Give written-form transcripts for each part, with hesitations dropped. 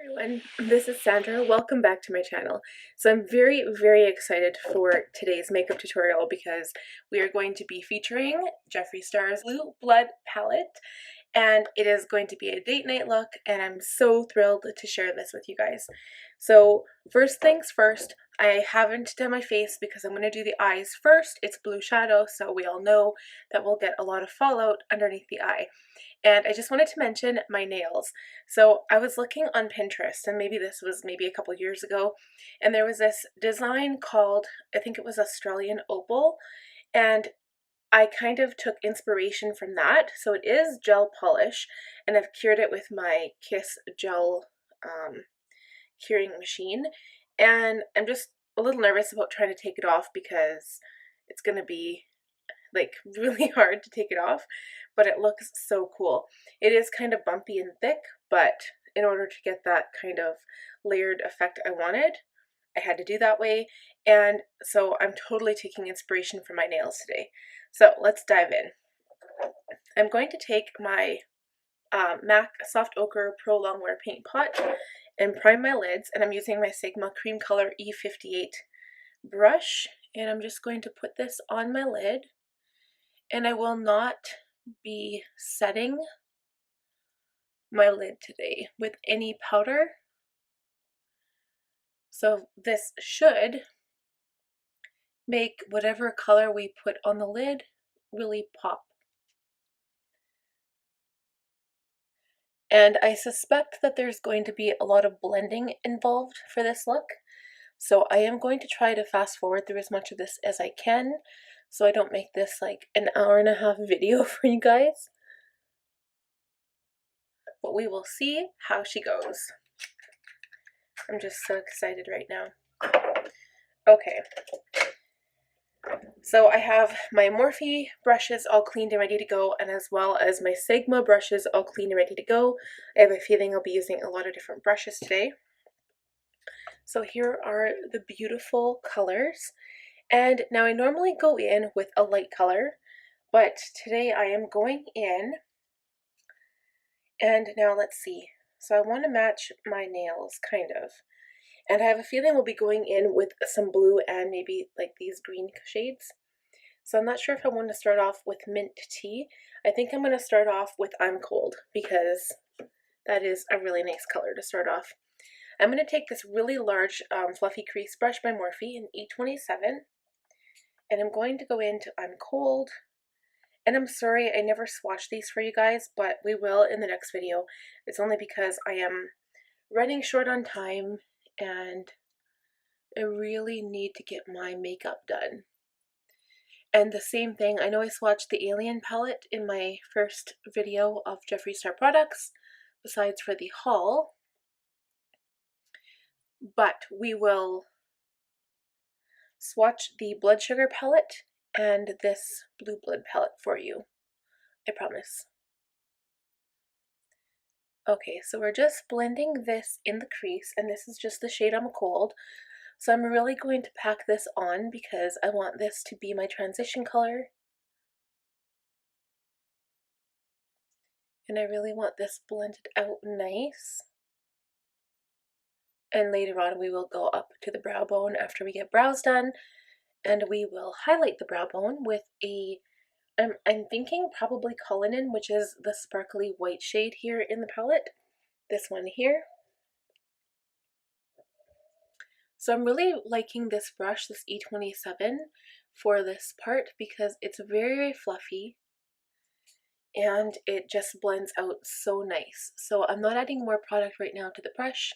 Everyone, this is Sandra. Welcome back to my channel. So I'm very excited for today's makeup tutorial because we are going to be featuring Jeffree Star's Blue Blood palette, and it is going to be a date night look, and I'm so thrilled to share this with you guys. So first things first, I haven't done my face because I'm going to do the eyes first. It's blue shadow, so we all know that we'll get a lot of fallout underneath the eye. And I just wanted to mention my nails. So I was looking on Pinterest, and maybe this was a couple years ago, and there was this design called, I think it was Australian Opal, and I kind of took inspiration from that. So it is gel polish, and I've cured it with my Kiss gel curing machine, and I'm just a little nervous about trying to take it off because it's going to be like really hard to take it off, but it looks so cool. It is kind of bumpy and thick, but in order to get that kind of layered effect I wanted, I had to do that way, and so I'm totally taking inspiration from my nails today. So let's dive in. I'm going to take my MAC Soft Ochre Pro Longwear paint pot and prime my lids, and I'm using my Sigma Cream Color E58 brush, and I'm just going to put this on my lid. And I will not be setting my lid today with any powder. So this should make whatever color we put on the lid really pop. And I suspect that there's going to be a lot of blending involved for this look. So I am going to try to fast forward through as much of this as I can, so I don't make this like an hour-and-a-half video for you guys. But we will see how she goes. I'm just so excited right now. Okay. So I have my Morphe brushes all cleaned and ready to go, and as well as my Sigma brushes all cleaned and ready to go. I have a feeling I'll be using a lot of different brushes today. So here are the beautiful colors. And now I normally go in with a light color, but today I am going in, and now let's see. So I want to match my nails, kind of. And I have a feeling we'll be going in with some blue and maybe like these green shades. So I'm not sure if I want to start off with Mint Tea. I think I'm going to start off with I'm Cold because that is a really nice color to start off. I'm going to take this really large fluffy crease brush by Morphe in E27. And I'm going to go into I'm Cold. And I'm sorry I never swatched these for you guys, but we will in the next video. It's only because I am running short on time and I really need to get my makeup done. And the same thing, I know I swatched the Alien palette in my first video of Jeffree Star products, besides for the haul, but we will swatch the Blood Sugar palette and this Blue Blood palette for you, I promise. Okay, so we're just blending this in the crease, and this is just the shade I'm Cold. So I'm really going to pack this on because I want this to be my transition color. And I really want this blended out nice. And later on we will go up to the brow bone after we get brows done, and we will highlight the brow bone with a, I'm thinking probably Cullinan, which is the sparkly white shade here in the palette. This one here. So I'm really liking this brush, this E27, for this part because it's very fluffy and it just blends out so nice. So I'm not adding more product right now to the brush.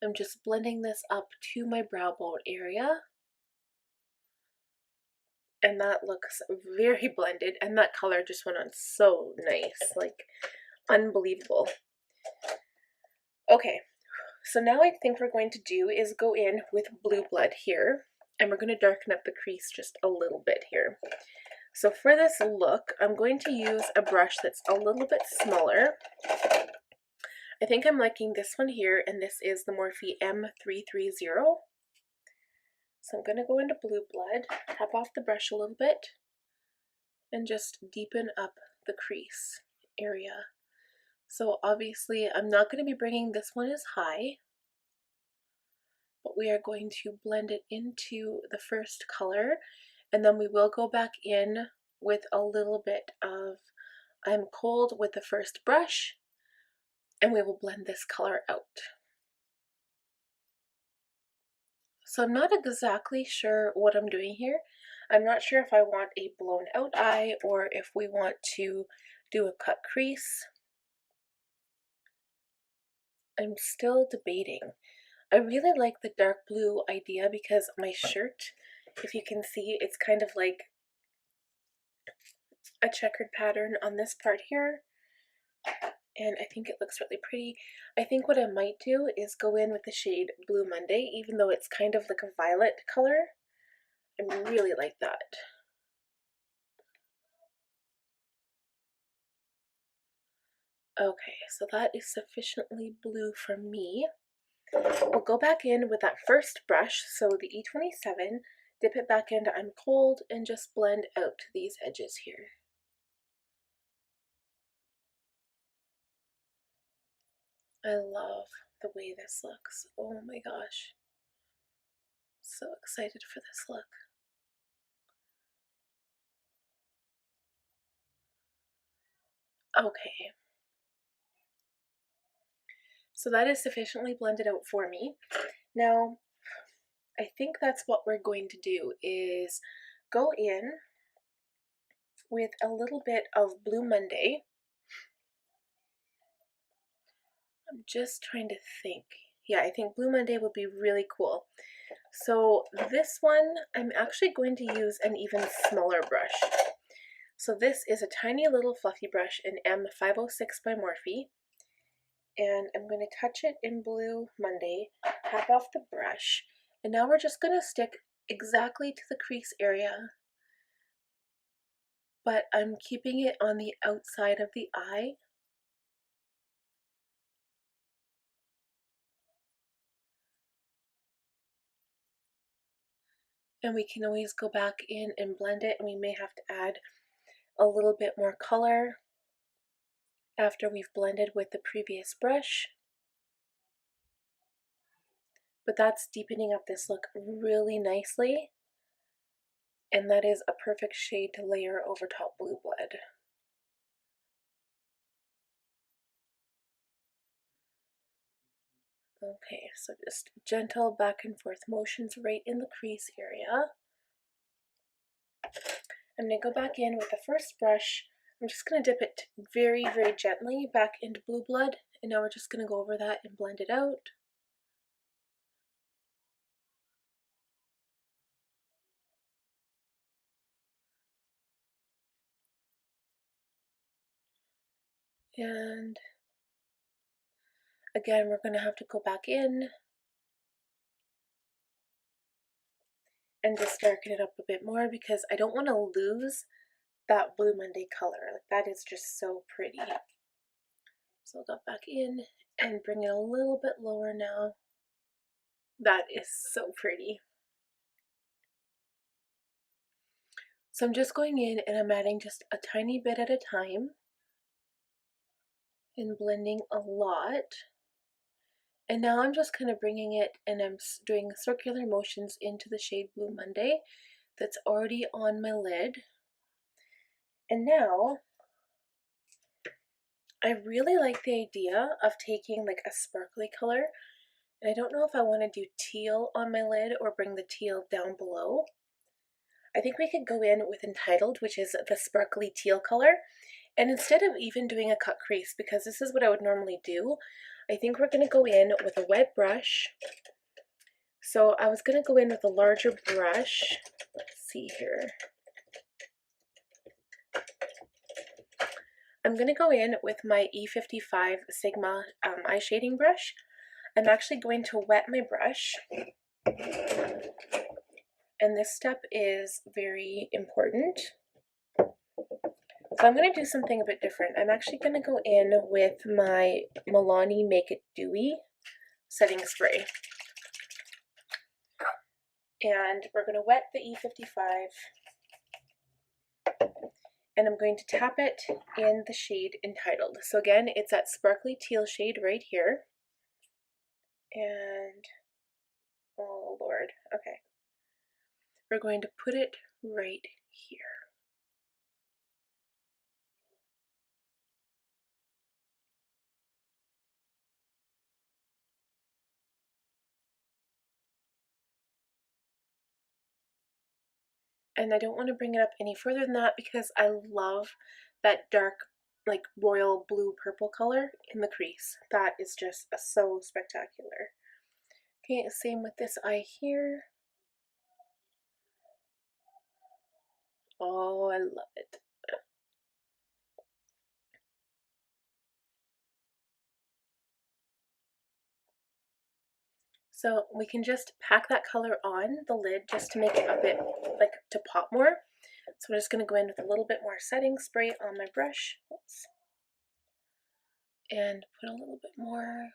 I'm just blending this up to my brow bone area. And that looks very blended, and that color just went on so nice, like unbelievable. Okay, so now I think we're going to do is go in with Blue Blood here, and we're going to darken up the crease just a little bit here. So for this look, I'm going to use a brush that's a little bit smaller. I think I'm liking this one here, and this is the Morphe M330. So I'm going to go into Blue Blood, tap off the brush a little bit, and just deepen up the crease area. So obviously I'm not going to be bringing this one as high, but we are going to blend it into the first color, and then we will go back in with a little bit of I'm Cold with the first brush, and we will blend this color out. So I'm not exactly sure what I'm doing here. I'm not sure if I want a blown out eye or if we want to do a cut crease. I'm still debating. I really like the dark blue idea because my shirt, if you can see, it's kind of like a checkered pattern on this part here, and I think it looks really pretty. I think what I might do is go in with the shade Blue Monday, even though it's kind of like a violet color. I really like that. Okay, so that is sufficiently blue for me. We'll go back in with that first brush, so the E27, dip it back into I'm Cold, and just blend out these edges here. I love the way this looks. Oh my gosh. So excited for this look. Okay. So that is sufficiently blended out for me. Now, I think that's what we're going to do is go in with a little bit of Blue Monday. I'm just trying to think. Yeah, I think Blue Monday would be really cool. So this one, I'm actually going to use an even smaller brush. So this is a tiny little fluffy brush in M506 by Morphe. And I'm going to touch it in Blue Monday, tap off the brush, and now we're just going to stick exactly to the crease area, but I'm keeping it on the outside of the eye. And we can always go back in and blend it, and we may have to add a little bit more color after we've blended with the previous brush. But that's deepening up this look really nicely, and that is a perfect shade to layer over top Blue Blood. Okay, so just gentle back and forth motions right in the crease area. I'm going to go back in with the first brush. I'm just going to dip it very, very gently back into Blue Blood, and now we're just going to go over that and blend it out. And again, we're going to have to go back in and just darken it up a bit more because I don't want to lose that Blue Monday color. Like, that is just so pretty. So I'll go back in and bring it a little bit lower now. That is so pretty. So I'm just going in and I'm adding just a tiny bit at a time and blending a lot. And now I'm just kind of bringing it and I'm doing circular motions into the shade Blue Monday that's already on my lid. And now I really like the idea of taking like a sparkly color. And I don't know if I want to do teal on my lid or bring the teal down below. I think we could go in with Entitled, which is the sparkly teal color. And instead of even doing a cut crease, because this is what I would normally do, I think we're going to go in with a wet brush. So I was going to go in with a larger brush. Let's see here. I'm going to go in with my E55 Sigma eye shading brush. I'm actually going to wet my brush. And this step is very important. So I'm going to do something a bit different. I'm actually going to go in with my Milani Make It Dewy setting spray. And we're going to wet the E55. and I'm going to tap it in the shade Entitled. So again, it's that sparkly teal shade right here. And, oh Lord, okay. We're going to put it right here. And I don't want to bring it up any further than that because I love that dark, like royal blue purple color in the crease. That is just so spectacular. Okay, same with this eye here. Oh, I love it. So we can just pack that color on the lid just to make it a bit, like, to pop more. So I'm just going to go in with a little bit more setting spray on my brush. Oops. And put a little bit more.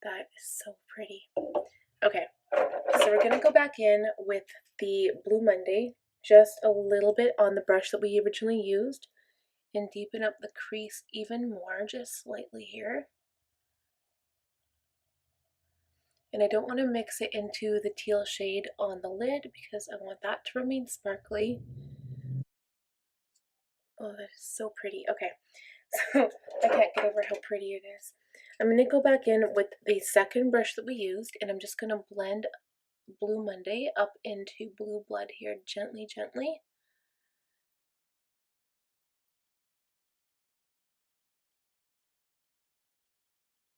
That is so pretty. Okay, so we're going to go back in with the Blue Monday, just a little bit on the brush that we originally used, and deepen up the crease even more, just slightly here. And I don't want to mix it into the teal shade on the lid because I want that to remain sparkly. Oh, that is so pretty. Okay, so I can't get over how pretty it is. I'm going to go back in with the second brush that we used, and I'm just going to blend Blue Monday up into Blue Blood here gently, gently.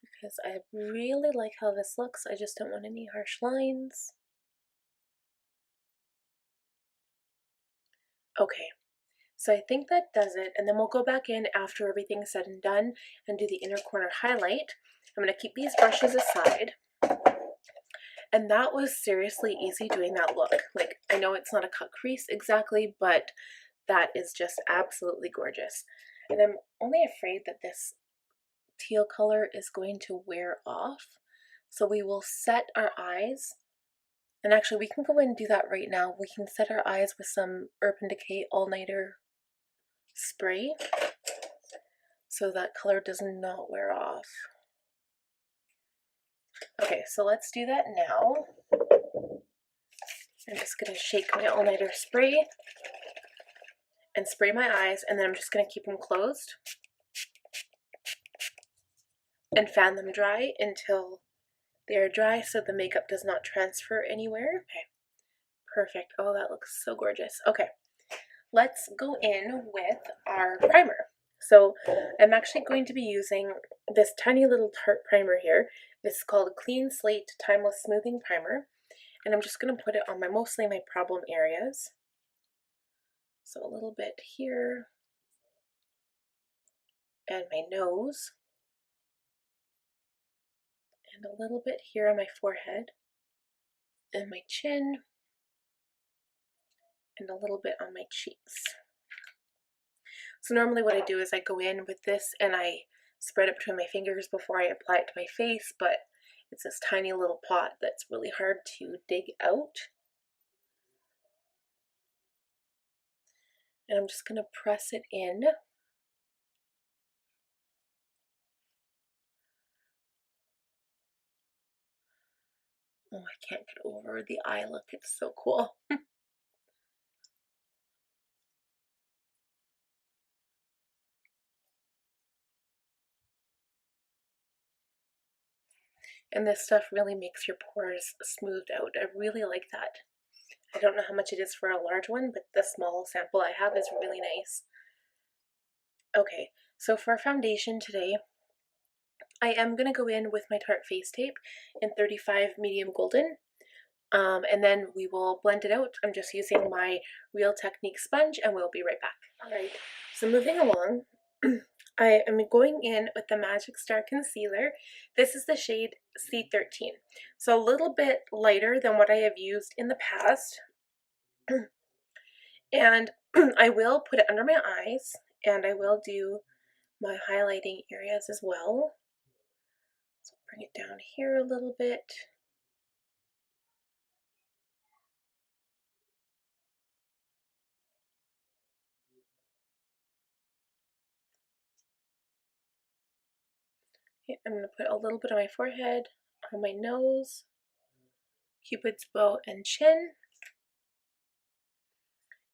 Because I really like how this looks. I just don't want any harsh lines. Okay, so I think that does it, and then we'll go back in after everything's said and done and do the inner corner highlight. I'm going to keep these brushes aside. And that was seriously easy doing that look. Like, I know it's not a cut crease exactly, but that is just absolutely gorgeous. And I'm only afraid that this teal color is going to wear off. So we will set our eyes. And actually, we can go in and do that right now. We can set our eyes with some Urban Decay All-Nighter spray so that color does not wear off. Okay, so let's do that now. I'm just going to shake my All-Nighter spray and spray my eyes, and then I'm just going to keep them closed and fan them dry until they are dry so the makeup does not transfer anywhere. Okay, perfect. Oh, that looks so gorgeous. Okay, let's go in with our primer. So I'm actually going to be using this tiny little Tarte primer here. This is called Clean Slate Timeless Smoothing Primer, and I'm just going to put it on mostly my problem areas. So a little bit here, and my nose, and a little bit here on my forehead, and my chin, and a little bit on my cheeks. So normally what I do is I go in with this and I spread it between my fingers before I apply it to my face, but it's this tiny little pot that's really hard to dig out. And I'm just going to press it in. Oh, I can't get over the eye look. It's so cool. And this stuff really makes your pores smoothed out. I really like that. I don't know how much it is for a large one, but the small sample I have is really nice. Okay, so for foundation today, I am going to go in with my Tarte Face Tape in 35 Medium Golden. And then we will blend it out. I'm just using my Real Technique sponge and we'll be right back. Alright, so moving along, I am going in with the Magic Star Concealer. This is the shade C13. So a little bit lighter than what I have used in the past. And I will put it under my eyes and I will do my highlighting areas as well. So bring it down here a little bit. Okay, I'm going to put a little bit on my forehead, on my nose, Cupid's bow and chin.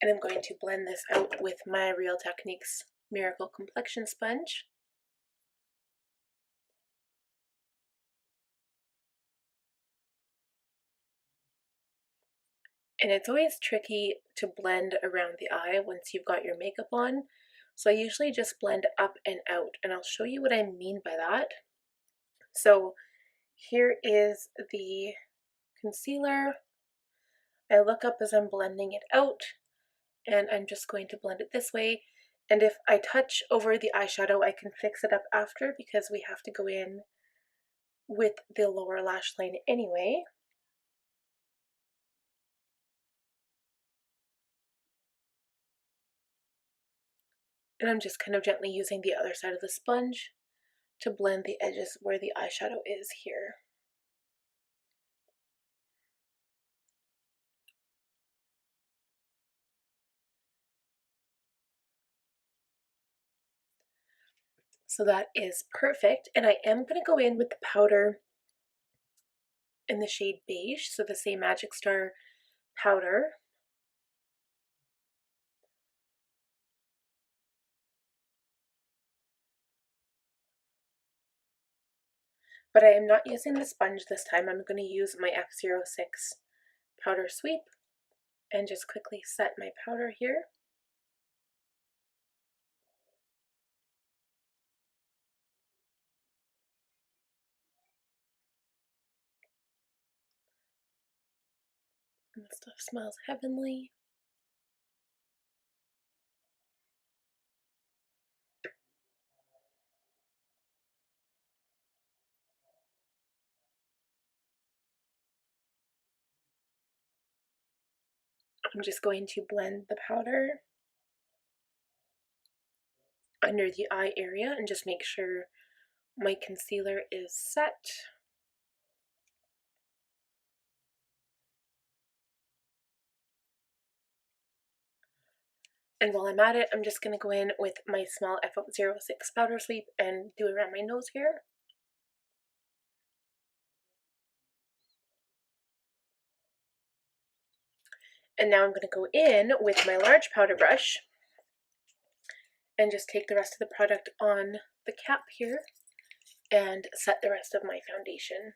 And I'm going to blend this out with my Real Techniques Miracle Complexion Sponge. And it's always tricky to blend around the eye once you've got your makeup on. So I usually just blend up and out, and I'll show you what I mean by that. So here is the concealer. I look up as I'm blending it out, and I'm just going to blend it this way. And if I touch over the eyeshadow, I can fix it up after because we have to go in with the lower lash line anyway. And I'm just kind of gently using the other side of the sponge to blend the edges where the eyeshadow is here. So that is perfect. And I am going to go in with the powder in the shade Beige, so the same Magic Star powder. But I am not using the sponge this time. I'm going to use my F06 powder sweep and just quickly set my powder here. And the stuff smells heavenly. I'm just going to blend the powder under the eye area and just make sure my concealer is set. And while I'm at it, I'm just going to go in with my small F06 powder sweep and do it around my nose here. And now I'm going to go in with my large powder brush and just take the rest of the product on the cap here and set the rest of my foundation.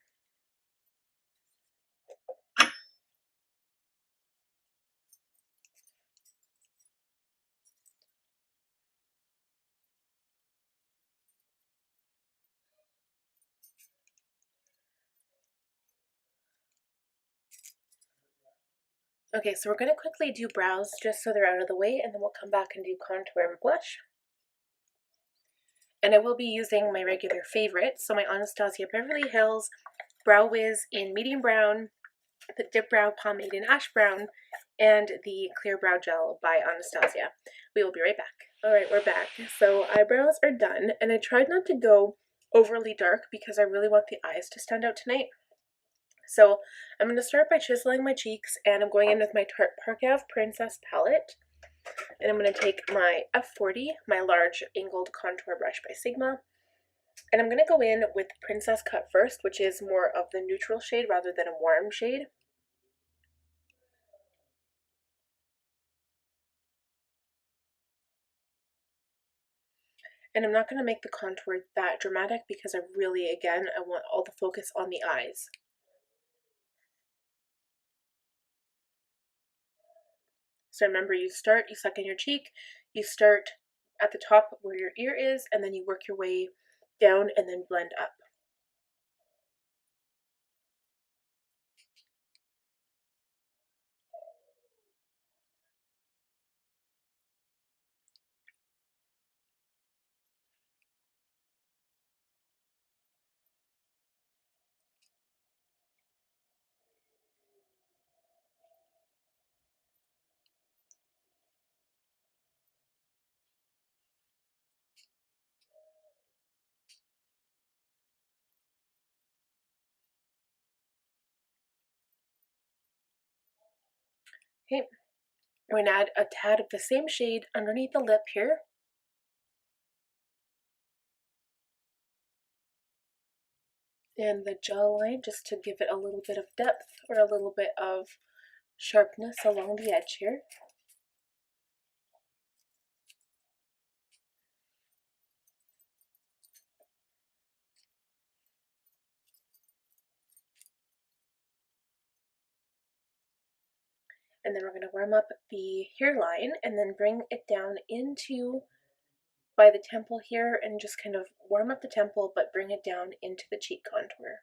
Okay, so we're going to quickly do brows just so they're out of the way, and then we'll come back and do contour and blush. And I will be using my regular favorites, so my Anastasia Beverly Hills Brow Whiz in medium brown, the Dip Brow Pomade in ash brown, and the Clear Brow Gel by Anastasia. We will be right back. Alright, we're back. So eyebrows are done, and I tried not to go overly dark because I really want the eyes to stand out tonight. So I'm going to start by chiseling my cheeks, and I'm going in with my Tarte Park Ave Princess palette. And I'm going to take my F40, my large angled contour brush by Sigma, and I'm going to go in with Princess Cut first, which is more of the neutral shade rather than a warm shade. And I'm not going to make the contour that dramatic because I really, again, I want all the focus on the eyes. So remember, you suck in your cheek, you start at the top where your ear is, and then you work your way down and then blend up. Okay, we're going to add a tad of the same shade underneath the lip here. And the jawline, just to give it a little bit of depth or a little bit of sharpness along the edge here. And then we're going to warm up the hairline and then bring it down into by the temple here and just kind of warm up the temple but bring it down into the cheek contour.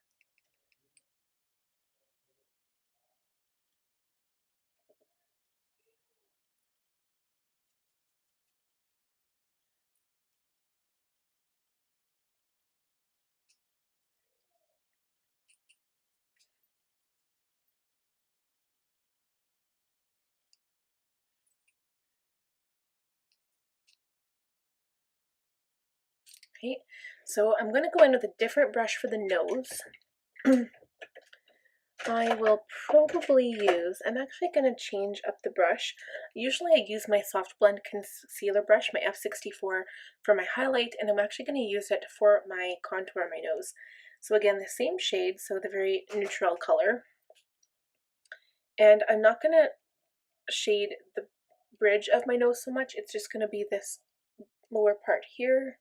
Okay, so I'm going to go in with a different brush for the nose. I will probably use, I'm actually going to change up the brush. Usually I use my Soft Blend Concealer brush, my F64, for my highlight, and I'm actually going to use it for my contour on my nose. So again, the same shade, so the very neutral color. And I'm not going to shade the bridge of my nose so much, it's just going to be this lower part here.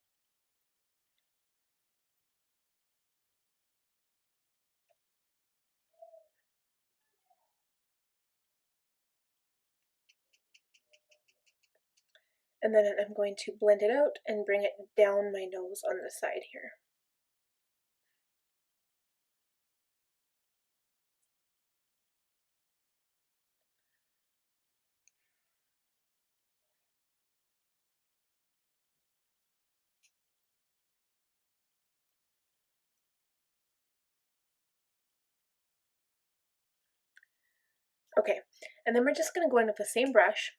And then I'm going to blend it out and bring it down my nose on the side here. Okay, and then we're just going to go in with the same brush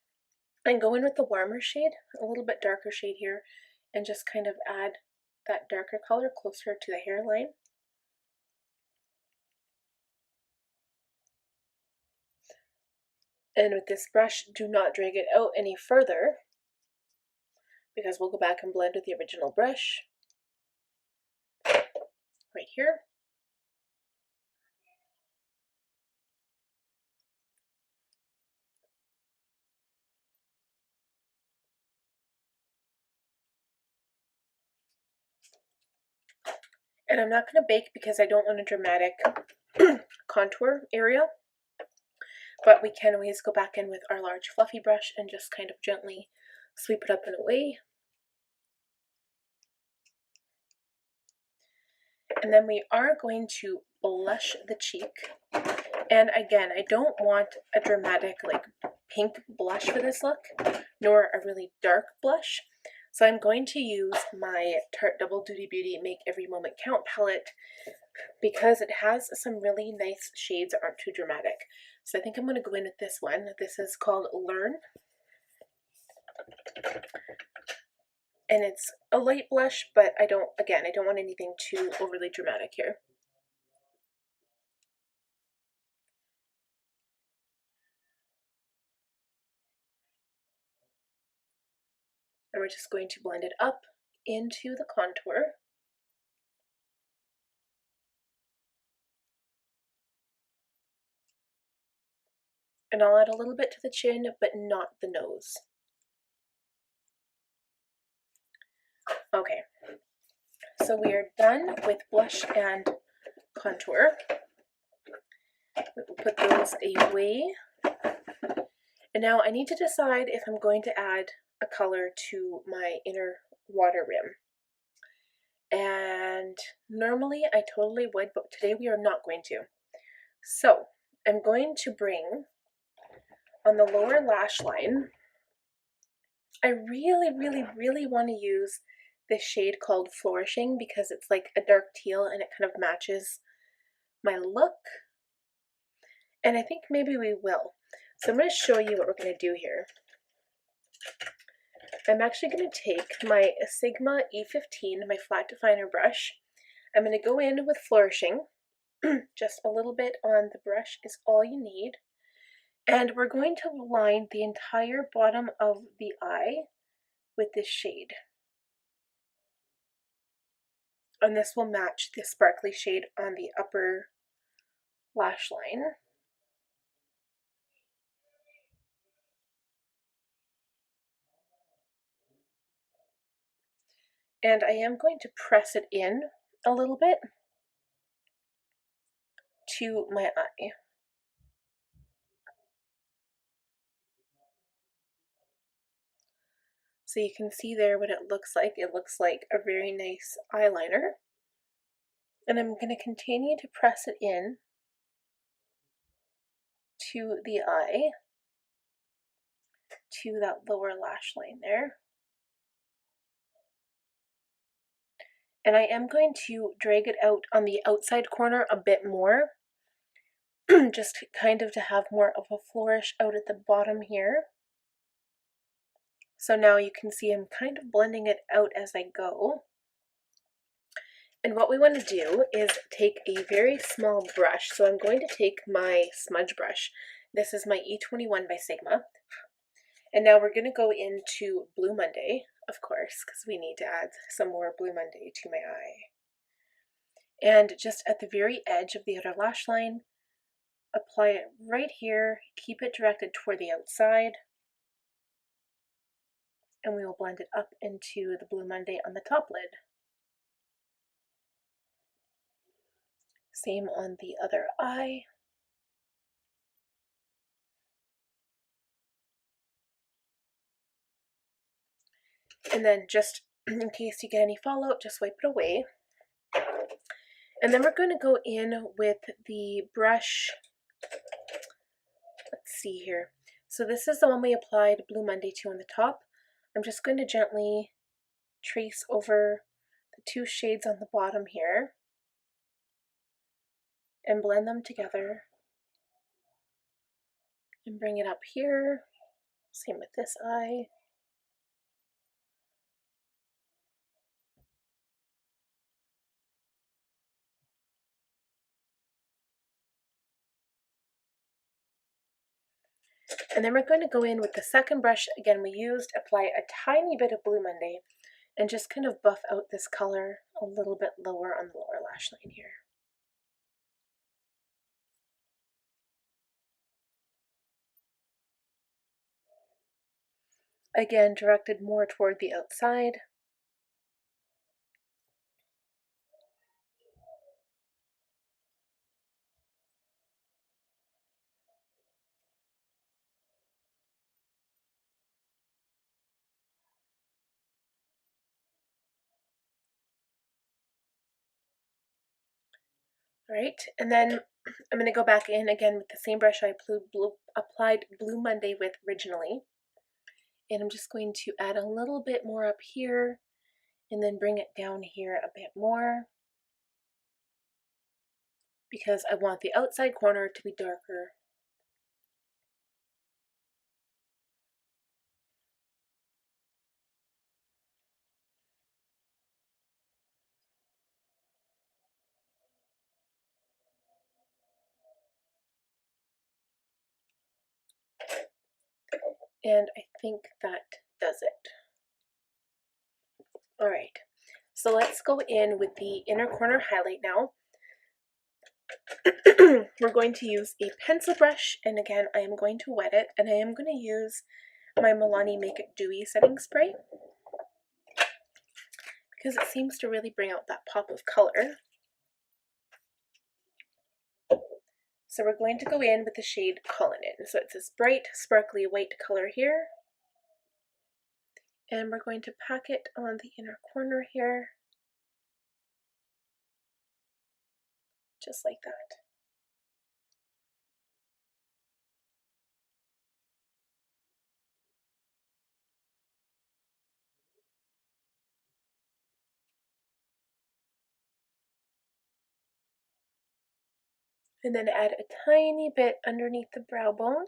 and go in with the warmer shade, a little bit darker shade here, and just kind of add that darker color closer to the hairline. And with this brush, do not drag it out any further because we'll go back and blend with the original brush right here. And I'm not going to bake because I don't want a dramatic contour area, but we can always go back in with our large fluffy brush and just kind of gently sweep it up and away. And then we are going to blush the cheek. And again, I don't want a dramatic like pink blush for this look, nor a really dark blush. So I'm going to use my Tarte Double Duty Beauty Make Every Moment Count palette because it has some really nice shades that aren't too dramatic. So I think I'm going to go in with this one. This is called Learn. And it's a light blush, but I don't want anything too overly dramatic here. And we're just going to blend it up into the contour. And I'll add a little bit to the chin, but not the nose. Okay, so we are done with blush and contour. We'll put those away. And now I need to decide if I'm going to add a color to my inner water rim. And normally I totally would, but today we are not going to. So I'm going to bring on the lower lash line, I really want to use this shade called Flourishing because it's like a dark teal and it kind of matches my look. And I think maybe we will. So I'm going to show you what we're going to do here. I'm actually going to take my Sigma E15, my flat definer brush. I'm going to go in with Flourishing. Just a little bit on the brush is all you need. And we're going to line the entire bottom of the eye with this shade. And this will match the sparkly shade on the upper lash line. And I am going to press it in a little bit to my eye. So you can see there what it looks like. It looks like a very nice eyeliner. And I'm going to continue to press it in to the eye, to that lower lash line there. And I am going to drag it out on the outside corner a bit more, just kind of to have more of a flourish out at the bottom here. So now you can see I'm kind of blending it out as I go. And what we want to do is take a very small brush. So I'm going to take my smudge brush. This is my E21 by Sigma. And now we're going to go into Blue Monday, of course, because we need to add some more Blue Monday to my eye. And just at the very edge of the outer lash line, apply it right here, keep it directed toward the outside, and we will blend it up into the Blue Monday on the top lid. Same on the other eye. And then just in case you get any fallout, just wipe it away. And then we're going to go in with the brush. Let's see here. So this is the one we applied Blue Monday to on the top. I'm just going to gently trace over the two shades on the bottom here and blend them together and bring it up here. Same with this eye. And then we're going to go in with the second brush again we used, apply a tiny bit of Blue Monday, and just kind of buff out this color a little bit lower on the lower lash line here. Again, directed more toward the outside. Alright, and then I'm going to go back in again with the same brush I applied Blue Monday with originally. And I'm just going to add a little bit more up here and then bring it down here a bit more, because I want the outside corner to be darker. And I think that does it. Alright, so let's go in with the inner corner highlight now. We're going to use a pencil brush, and again I am going to wet it, and I am going to use my Milani Make It Dewy setting spray because it seems to really bring out that pop of color. So we're going to go in with the shade Cullinan. So it's this bright, sparkly white color here. And we're going to pack it on the inner corner here. Just like that. And then add a tiny bit underneath the brow bone.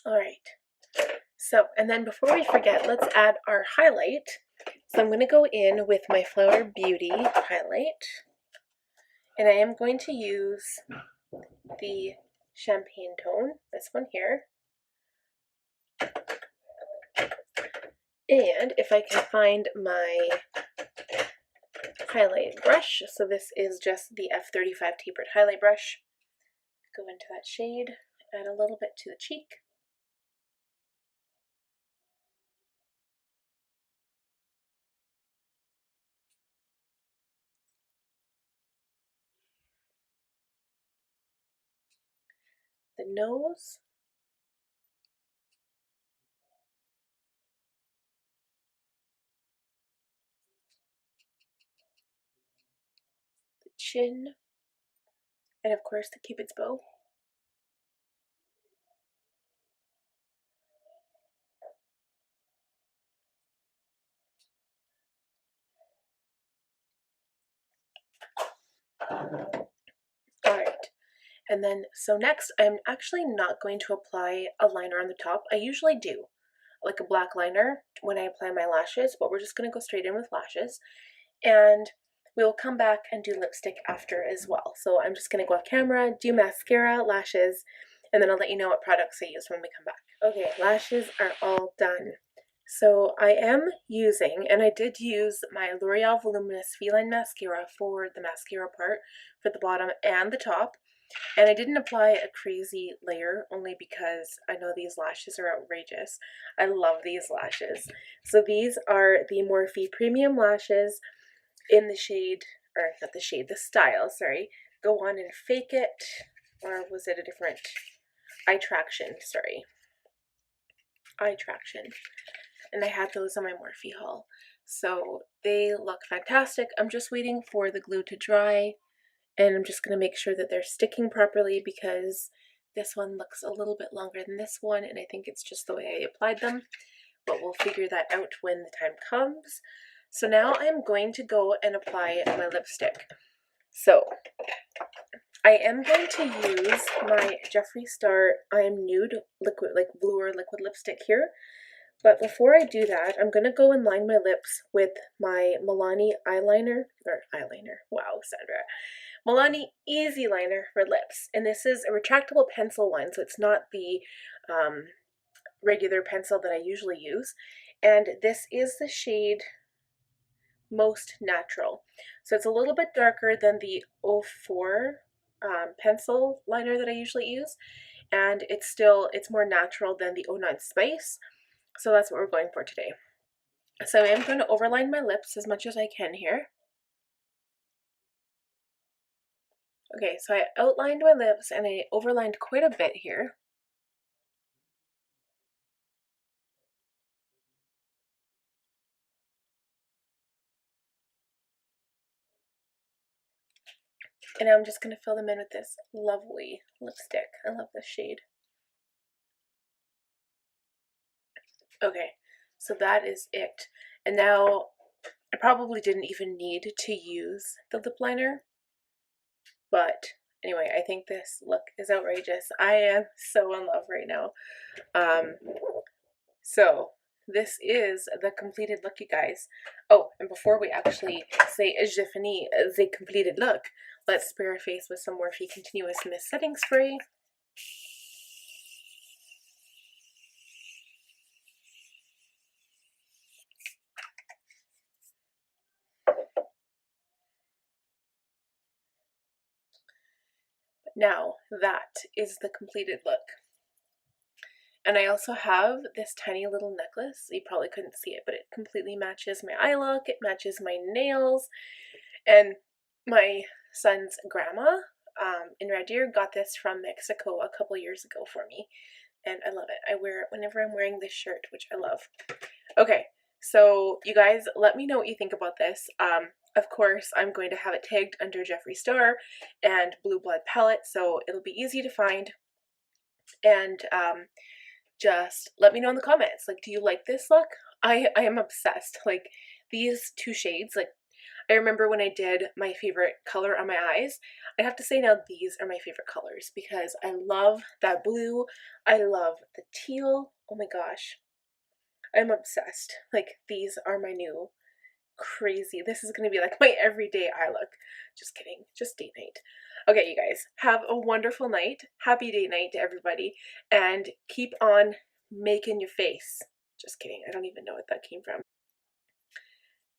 Alright, so, and then before we forget, let's add our highlight. So I'm going to go in with my Flower Beauty highlight, and I am going to use the champagne tone, this one here. And if I can find my highlight brush, so this is just the F35 tapered highlight brush, go into that shade, add a little bit to the cheek. The nose. The chin. And of course the Cupid's bow. Alright, and then so next I'm actually not going to apply a liner on the top. I usually do, like a black liner when I apply my lashes, but we're just going to go straight in with lashes. And we'll come back and do lipstick after as well. So I'm just going to go off camera, do mascara, lashes, and then I'll let you know what products I use when we come back. Okay, lashes are all done. So I am using, and I did use my L'Oreal Voluminous Feline Mascara for the mascara part, for the bottom and the top. And I didn't apply a crazy layer only because I know these lashes are outrageous. I love these lashes. So these are the Morphe Premium Lashes in the shade, or not the shade, the style, sorry. Go on and Fake It, or was it a different? Eye Traction, sorry. Eye Traction. And I had those on my Morphe haul. So they look fantastic. I'm just waiting for the glue to dry, and I'm just going to make sure that they're sticking properly because this one looks a little bit longer than this one, and I think it's just the way I applied them, but we'll figure that out when the time comes. So now I'm going to go and apply my lipstick. So I am going to use my Jeffree Star I Am Nude liquid, like blue or liquid lipstick here. But before I do that, I'm going to go and line my lips with my Milani eyeliner, wow, Sandra. Milani Easy Liner for lips. And this is a retractable pencil one, so it's not the regular pencil that I usually use. And this is the shade Most Natural. So it's a little bit darker than the 04 pencil liner that I usually use. And it's more natural than the 09 Spice. So that's what we're going for today. So I am going to overline my lips as much as I can here. Okay, so I outlined my lips and I overlined quite a bit here. And I'm just going to fill them in with this lovely lipstick. I love this shade. Okay, so that is it. And now I probably didn't even need to use the lip liner, but anyway, I think this look is outrageous. I am so in love right now. So this is the completed look, you guys. Oh, and before we actually say je finis the completed look, let's spray our face with some Morphe Continuous Mist Setting Spray. Now that is the completed look. And I also have this tiny little necklace. You probably couldn't see it, but it completely matches my eye look. It matches my nails. And my son's grandma in Red Deer got this from Mexico a couple years ago for me. And I love it. I wear it whenever I'm wearing this shirt, which I love. Okay, so you guys, let me know what you think about this. Of course, I'm going to have it tagged under Jeffree Star and Blue Blood palette, so it'll be easy to find. And just let me know in the comments, like, do you like this look? I am obsessed. Like, these two shades, like, I remember when I did my favorite color on my eyes, I have to say now these are my favorite colors because I love that blue. I love the teal. Oh my gosh. I'm obsessed. Like, these are my new crazy. This is going to be like my everyday eye look. Just kidding. Just date night. Okay, you guys, have a wonderful night. Happy date night to everybody. And keep on making your face. Just kidding. I don't even know what that came from.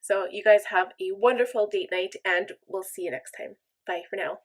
So you guys have a wonderful date night and we'll see you next time. Bye for now.